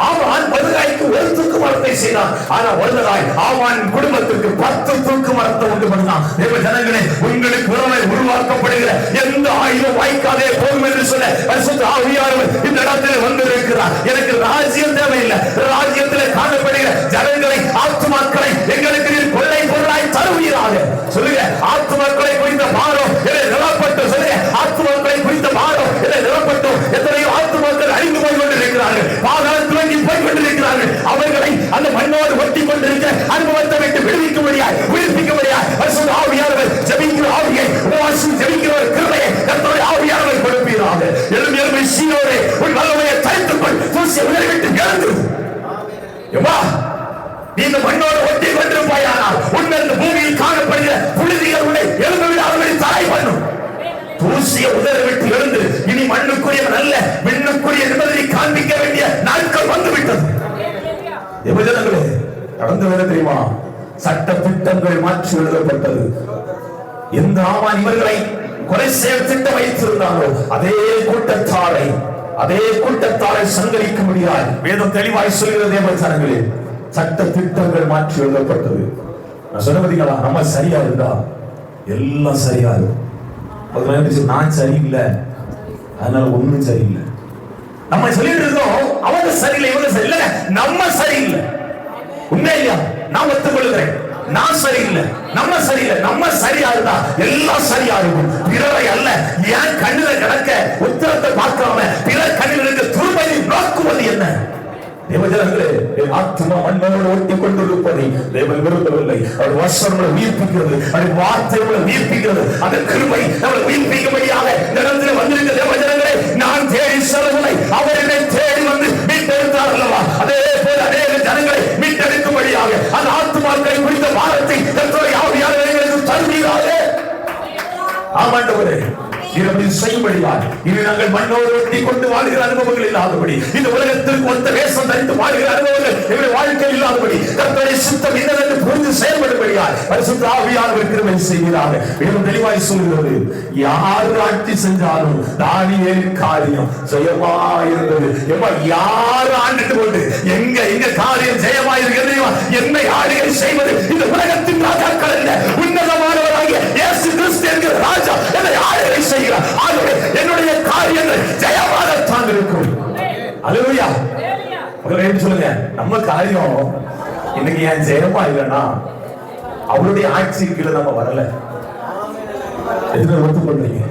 ஆமான் மொர்தெகாய்க்கு ஒரு தூக்கு மரத்தை செய்தான். ஆனா மொர்தெகாய் ஆமான் குடும்பத்திற்கு 10 தூக்கு மரத்தை உண்டு பண்ணினான். தேவ ஜனங்களே, உங்களுக்கு விரோதமாய் உருவாக்கப்படுகிற எந்த ஆயுதம் வாய்க்காதே போகும் என்று சொல்ல பரிசுத்த ஆவியானவர் இந்த இடத்தில் வந்திருக்கிறார். எனக்கு ராஜ்யம் தேவையில்லை, ராஜ்யத்தில் காணப்படுகிற ஜனங்களை, ஆத்துமாக்களை எங்களுக்கு நீர் கொள்ளை பொருளாய் தருவீராக. சொல்லுங்க, ஆத்துமாக்களை குறித்த பாரம் என்னை நிலப்பட்டு. சொல்லுங்க, ஆத்துமாக்களை குறித்த பாரம் என்னை நிலப்பட்டு. எத்தனையோ ஆத்துமாக்கள் அழிந்து போய் கொண்டிருக்கிறார்கள், பாதாளத்தில் போய் கொண்டிருக்கிறார்கள். அவர்களை அந்த மண்ணோடு ஒட்டி கொண்டிருக்கிற அனுபவத்தை விட்டு விடுவிக்கும்படியாய், உயிர்ப்பிக்கும்படியாய் பரிசுத்த ஆவியானவர் ஜெபிக்கிற ஆவியை, உபவாசி ஜெபிக்கிற ஒரு கிருபையை கர்த்தருடைய ஆவியானவர் கொடுப்பீராக. எழும்பி சீயோரே உன் வல்லமையை தரித்துக் கொள், தூசியை உதறிவிட்டு எழுந்து. எம்மா நீ இந்த மண்ணோடு ஒட்டி கொண்டிருப்பாயானால் உன்னை இந்த பூமியில் காணப்படுகிற புழுதிகள் உன்னை எழுந்து விடாதபடி தடை பண்ணும். தூசியை உதறிவிட்டு எழுந்து, இனி மண்ணுக்குரியவன் அல்ல விண்ணுக்குரிய நிம்மதியை காண்பிக்க வேண்டிய நாட்கள் வந்துவிட்டது. எவஜனங்களே, நடந்து வர தெரியுமா? சட்ட திட்டங்கள் மாற்றி எழுதப்பட்டது. எந்த ஆமான் இவர்களை கொலை செய்ய திட்டம் வைத்திருந்தாரோ அதே கூட்டத்தாரை சங்கரிக்க முடியாது. வேதம் தெளிவாய் சொல்கிறது. எவஜனங்களே, சட்ட திட்டங்கள் மாற்றி எழுதப்பட்டது. நான் சொன்னீங்களா, நம்ம சரியா இருந்தா எல்லாம் சரியா இருக்கும். நான் சரியில்லை, அதனால ஒண்ணும் சரியில்லை. நம்ம சொல்லிட்டு இருக்கோம் அவங்க சரியில்லை, இவங்க சரியில்லை, நம்ம சரியில்லை. உண்மை இல்லையா? நான் ஒத்துக்கொள்கிறேன். நான் சரியில்லை, நம்ம சரியில்லை, நம்ம சரியா இருந்தா எல்லாம் சரியா இருக்கும். பிறரை அல்ல, ஏன் கண்ணில கிடக்க உத்தரத்தை பார்க்காம பிறர் கண்ணில் இருக்க துருமையை நோக்குவது என்ன? தேவஜனங்களே, என் ஆத்மா மண்ணோடு ஒட்டி கொண்டிருப்பதை தேவன் விரும்பவில்லை. அவர் வசனங்களை உயிர்ப்பிக்கிறது, அவர் வார்த்தைகளை உயிர்ப்பிக்கிறது. அந்த கிருபை நம்மளை உயிர்ப்பிக்கும்படியாக இந்த இடத்துல வந்திருக்க தேவஜனங்களே, நான் தேடி செல்லவில்லை, அவர் என்னை தேடி வந்து மீட்டெடுத்தார் அல்லவா? அதே போல அநேக ஜனங்களை மீட்டெடுக்கும்படியாக அந்த ஆத்மாக்களை குறித்த வாரத்தை கர்த்தருடைய ஆவியானவர் எங்களுக்கு தருகிறாரே. ஆமாண்டவரே, செய்யும்படியால் இனி நாங்கள் மண்ணோடு ஒட்டி கொண்டு வாழ்கிற அனுபவங்கள் இல்லாதபடி, இந்த உலகத்திற்கு ஒத்த வேஷம் தரித்து வாழ்கிற அனுபவங்கள் எங்களுடைய வாழ்க்கை இல்லாதபடி, கர்த்தருடைய சித்தம் என்னவென்று புரிந்து செயல்படும்படியால் பரிசுத்த ஆவியானவர் கிருபை செய்கிறார். இன்னும் தெளிவாய் சொல்கிறது, யார் ஆட்சி செஞ்சாலும் தானியேலின் காரியம் ஜெயமாயிருந்தது. யார் ஆண்டுட்டு கொண்டு எங்க காரியம் ஜெயமாயிருக்கிறது? என்னை ஆளுகை செய்வது இந்த உலகத்தின் ராஜாக்கள் அல்ல, உன்னதமானவராகிய இயேசு கிறிஸ்து என்கிற ராஜா என்னை ஆளுகை செய்கிறார். என்னுடைய காரியங்கள் ஜெயமாகத்தான் இருக்கும். அல்லேலூயா. சொல்லுங்க, நம்ம காரியம் இன்னைக்கு ஏன் ஜெயமா இல்லைன்னா அவருடைய ஆட்சிக்கு நம்ம வரல. எதுக்கு ஒத்துக்கொள்றீங்க?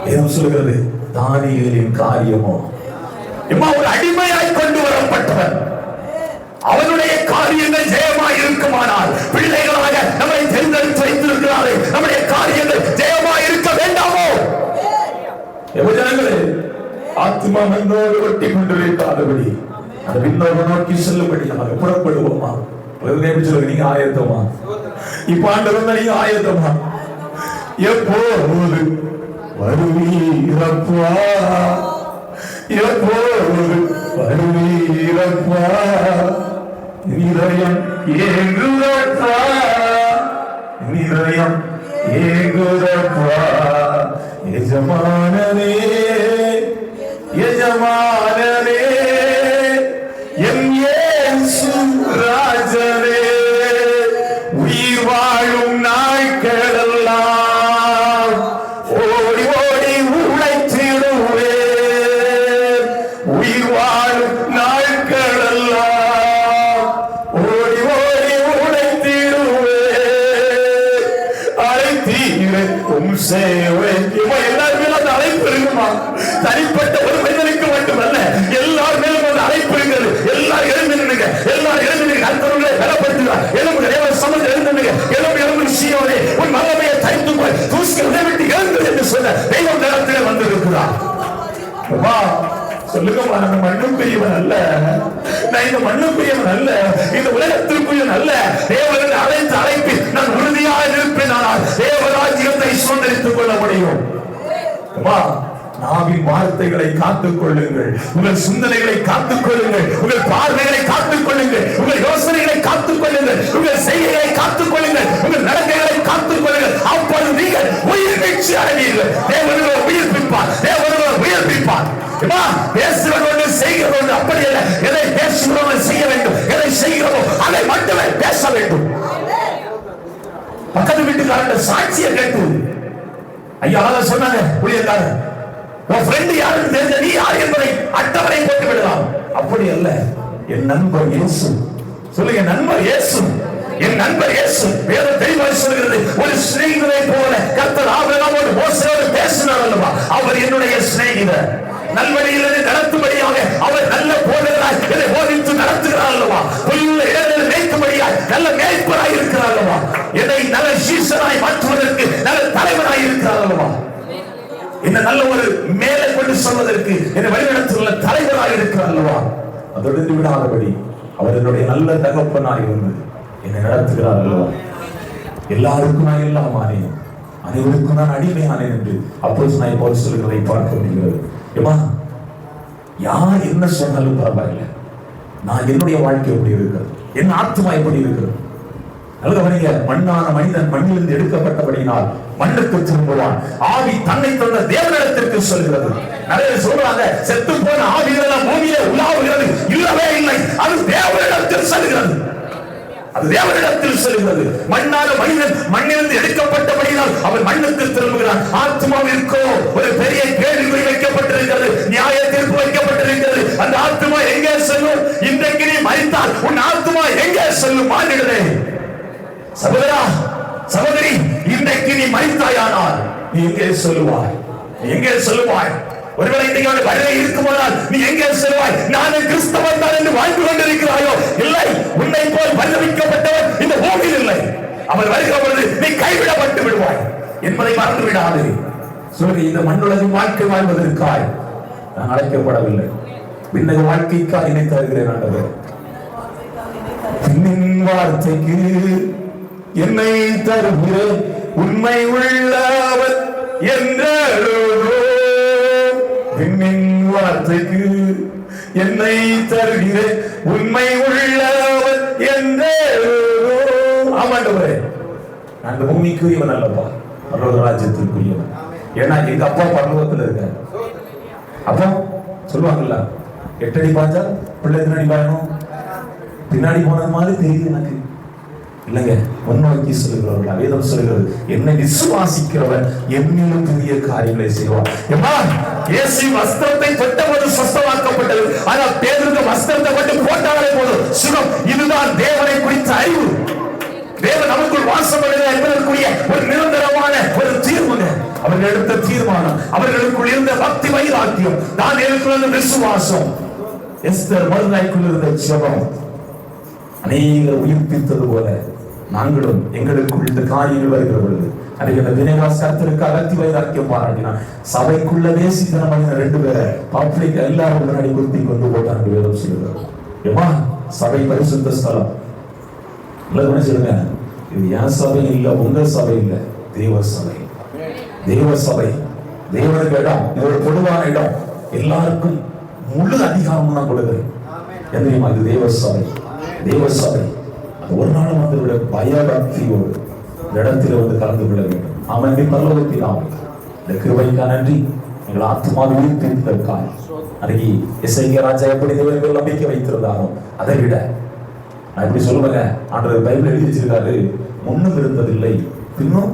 எதுவும் சொல்லுகிறது, தானியேலின் காரியமோ ஒரு அடிமையாய் கொண்டு வரப்பட்டவர், அவனுடைய காரியங்கள் ஜெயமாய் இருக்குமானால் பிள்ளைகளாக நம்மை தேர்ந்தெடுத்து வைத்திருக்கிறாரே, நம்முடைய காரியங்கள் ஜெயமாய் இருக்க வேண்டாமோ? யுவஜனங்களே, ஆத்மா மண்ணோடு ஒட்டி கொண்டிருக்காதபடி அந்த விண்ணோடு நோக்கி செல்லும்படி நமக்கு புறப்படுவோமா? நீங்க ஆயத்தமா? இப்ப ஆண்டவர் நீங்க ஆயத்தமா? எப்போது வருவீரப்பா, எப்போது வருவீரப்பா, இதயம் ஏங்குதப்பா, இதயம் ஏங்குதப்பா, எஜமானனே எஜமானனே என் இயேசு ராஜனே, உயிர் வாழும் நாட்களெல்லாம் ஓடி ஓடி உழைத்திடுவேன். உயிர் வாழும் நாட்களெல்லாம் ஓடி ஓடி உழைத்திடுவேன். அழைத்தீரே உம் சேவை. எல்லாருமே அந்த அழைப்பு இருக்குமா? தனிப்பட்ட ஒரு மனிதனுக்கு மட்டுமல்ல, எல்லார் மேலும் அந்த அழைப்பு இருக்கிறது. எல்லாரும் எழுந்துங்க, எல்லாரும் எழுந்துங்க, அடுத்தவர்களை பலப்படுத்துகிறார். எலும்பு சமந்து எழுந்துங்க, எலும்பு சீயோனே உன் மகமையை தரித்து போய் தூசி விட்டு எழுந்து என்று சொல்ல தெய்வம் நேரத்திலே வந்திருக்கிறார். சொல்லுங்கம்மா, நம்ம மண்ணுக்குரியவன் அல்ல, நான் இந்த மண்ணுக்குரியவன் அல்ல, இந்த உலகத்திற்குரியவன் அல்ல. தேவன் அழைத்து அழைப்பில் நான் உறுதியாக இருப்பேன். ஆனால் தேவராஜ்யத்தை சுதந்திரித்துக் கொள்ள முடியும். நாவின் வார்த்தைகளை காத்துக் கொள்ளுங்கள், உங்கள் சிந்தனைகளை காத்துக் கொள்ளுங்கள், உங்கள் பார்வைகளை காத்துக் கொள்ளுங்கள், உங்கள் யோசனைகளை காத்துக் கொள்ளுங்கள், உங்கள் செய்கைகளை காத்துக் கொள்ளுங்கள், உங்கள் நடக்கைகளை காத்துக் கொள்ளுங்கள். அப்பொழுது நீங்கள் உயிர் வீழ்ச்சி அடைவீர்கள். தேவனை உயிர்ப்பிப்பார், தேவனை உயிர்ப்பிப்பார். பேசுகிறோம் செய்கிறோம் அப்படி அல்ல, எதை பேசுகிறோம் செய்ய வேண்டும், எதை செய்கிறோமோ அதை மட்டுமே பேச வேண்டும். பக்கத்து வீட்டுக்காரன் சாட்சியை கேட்டு ஐயா சொன்னாங்க, ஊழியக்காரன் உன் ஃப்ரெண்ட் யாருன்னு தெரிஞ்ச நீ யார் என்பதை அட்டவணை போட்டு விடலாம். அப்படி அல்ல, என் நண்பர் இயேசு. சொல்லுங்க, நண்பர் இயேசு, என் நண்பர் இயேசு. வேதம் தெளிவாக சொல்கிறது, ஒரு சிநேகிதரை போல கர்த்தர் ஆபிரகாமோடு மோசேயோடு பேசினார் அல்லவா? அவர் என்னுடைய சிநேகிதர். நல்வழியிலிருந்து நடத்தும்படியாக அவர் நல்ல போதகராய் என்னை போதித்து நடத்துகிறார் அல்லவா? புல்லுள்ள இடங்களில் மேய்க்கும்படியாய் நல்ல மேய்ப்பராய் இருக்கிறார் அல்லவா? என்னை நல்ல சீசராய் மாற்றுவதற்கு நல்ல தலைவராய் இருக்கிறார் அல்லவா? என்ன நல்ல ஒரு மேலே கொண்டு சொல்வதற்கு என்னை வழிநடத்துள்ள தலைவராய் இருக்கிறார் அல்லவா? அதோடு விடாதபடி அவர் என்னுடைய நல்ல தகப்பனாய் இருந்து என்னை நடத்துகிறார் அல்லவா? எல்லாருக்கும் நான் எல்லாம் ஆனேன், அனைவருக்கும் நான் அடிமையானேன் என்று அப்போஸ்தலனாகிய பவுல் சொல்கிறதை பார்க்க முடிகிறது. யார் என்ன சொன்னாலும் பரவாயில்லை, நான் என்னுடைய வாழ்க்கை எப்படி இருக்கிறது, என் ஆத்மா எப்படி இருக்கிறது. மண்ணான மனிதன் மண்ணிலிருந்து எடுக்கப்பட்டபடியினால் மண்ணுக்கு திரும்புவான். ஆவி தன்னை தந்த தேவனிடத்திற்கு சொல்கிறது. நிறைய சொல்றாங்க, செத்து போன ஆவிகள் பூமியிலே உலாவுகிறது. இல்லவே இல்லை, அது தேவனிடத்தில் செல்கிறது. அது தேவனிடத்தில் செல்கிறது. மண்ணான மனிதன் மண்ணிலிருந்து எடுக்கப்பட்டபடியினால் அவன் மண்ணுக்கு திரும்புகிறான். ஆத்மாவிற்கோ ஒரு பெரிய கேள்வி வைக்கப்பட்டிருக்கிறது, நியாய தீர்ப்பு வைக்கப்பட்டிருக்கிறது. அந்த ஆத்மா எங்கே செல்லும்? இன்றைக்கு நீ மரித்தால் உன் ஆத்மா எங்கே செல்லும்? மாறிடுதே. சகோதரா, சகோதரி, இன்றைக்கு நீ மரித்தாயானால் நீ எங்கே சொல்லுவாய்? நீ எங்கே சொல்லுவாய்? ஒருவேளை இன்றைக்கு வருகை இருக்குமானால் நீ எங்கே சொல்லுவாய்? நான் கிறிஸ்தவன் தான் என்று வாழ்ந்து கொண்டிருக்கிறாயோ? இல்லை, உன்னை போல் பரிதவிக்கப்பட்டவர் இந்த பூமியில் இல்லை. அவர் வருகிற பொழுது நீ கைவிடப்பட்டு விடுவாய் என்பதை மறந்து விடாது. சொல்லுங்க, இந்த மண்ணுலகின் வாழ்க்கை வாழ்வதற்காய் நான் அழைக்கப்படவில்லை, விண்ணக வாழ்க்கைக்காக என்னை தருகிறேன் ஆண்டவரே. பின்னின் வார்த்தைக்கு என்னை தருகிறேன், உண்மை உள்ளவர் என்றாரோ. பின்னின் வார்த்தைக்கு என்னை தருகிறேன், உண்மை உள்ளவர் என்றாரோ. ஆமாண்டவரே, நான் இந்த பூமிக்குரியவன் அல்லப்பா, பரலோக ராஜ்யத்திற்குரியவன். ஏன்னா எங்க அப்பா பரலோகத்தில் இருக்காரு. அப்போ சொல்லுவாங்கல்ல, 8 அடி பாய்ச்சா பிள்ளை எத்தனை அடி பாயணும்? பின்னாடி போனது மாதிரி தெரியுது எனக்கு. இல்லைங்க, முன்னோக்கி சொல்லுகிறவர்கள் வேதம் சொல்லுகிறது, என்னை விசுவாசிக்கிறவன் என்னிலும் பெரிய காரியங்களை செய்வார். இயேசு வஸ்திரத்தை தொட்டபோது சுத்தமாக்கப்பட்டது. ஆனால் பேதுருக்கு வஸ்திரத்தை மட்டும் போட்டாலே போதும், சுகம். இதுதான் தேவனை குறித்த அறிவு. தேவன் நமக்குள் வாசம் பண்ணுகிறார் என்பதற்குரிய ஒரு நிரந்தரமான ஒரு தீர்வு. அவர்கள் எடுத்த தீர்மானம், அவர்களுக்குள் இருந்த பக்தி வைராக்கியம், தானியேலுக்குள் இருந்த விசுவாசம், எஸ்தர் மர்தோகிக்குள் இருந்த ஜெபம் அநேகரை உயிர்ப்பித்தது போல நாங்களும் எங்களுக்குள் இந்த காரியங்கள் வருகிற பொழுது அன்றைக்கு அந்த வினயவாஸ் கர்த்தருக்கு அகத்தி வைராக்கியம் பாராட்டினார். சபைக்குள்ள தேசித்தனம் 2 பேரை பப்ளிக் எல்லாரும் முன்னாடி குத்தி கொண்டு போட்டாங்க. வேதம் சொல்லுகிறது, ஏமா சபை பரிசுத்த ஸ்தலம். எல்லாரும் சொல்லுங்க, இது என் சபை இல்ல, உங்க சபை இல்ல, தேவ சபை. தேவ சபை தேவனுக்கு இடம், இது ஒரு பொதுவான இடம். எல்லாருக்கும் முழு அதிகாரம் நான் கொடுக்கிறேன். தெரியுமா, இது தேவ சபை. தேவ சபை அது ஒரு நாள் வந்து பயபக்தியோடு இடத்தில் வந்து கலந்து கொள்ள வேண்டும். அவனுடைய பரலோகத்தினால் இந்த கிருபைக்காக நன்றி. எங்கள் ஆத்மாவை உயிர்ப்பித்ததற்காக அன்றைக்கு எசேக்கியா ராஜா எப்படி தேவர்கள் நம்பிக்கை வைத்திருந்தாரோ அதை விட நான் இப்படி சொல்லுவேங்க, ஆண்டவர் பைபிள் எழுதி வச்சிருக்காரு, முன்னும் இருந்ததில்லை பின்னும்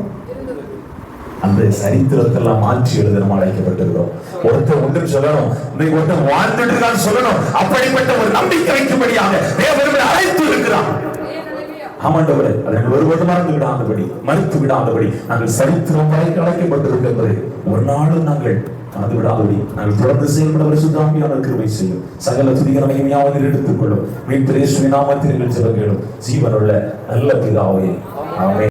அந்த சரித்திரத்தெல்லாம் மாற்றி எழுத நம்ம அழைக்கப்பட்டிருக்கிறோம். ஒருத்தர் ஒன்றும் சொல்லணும், ஒருத்தர் வாழ்ந்துட்டு இருக்கான்னு சொல்லணும். அப்படிப்பட்ட ஒரு நம்பிக்கை வைக்கும்படியாக தேவன் அழைத்து இருக்கிறார். ஆமாண்டவரே, அதை ஒருவரு மறுத்து விடாதபடி நாங்கள் சரித்திரம் வரைக்கும் அழைக்கப்பட்டிருக்கின்றது. ஒரு நாளும் நாங்கள் மறந்து விடாதபடி நாங்கள் தொடர்ந்து செயல்பட பரிசுத்தாவியானவர் கிருபை செய்யும். சகல துதிகர மகிமையாவது எடுத்துக்கொள்ளும். மீட்பர் இயேசுவின் நாமத்தில் ஜெபம் கேளும். ஜீவனுள்ள நல்ல பிதாவே, ஆமென்.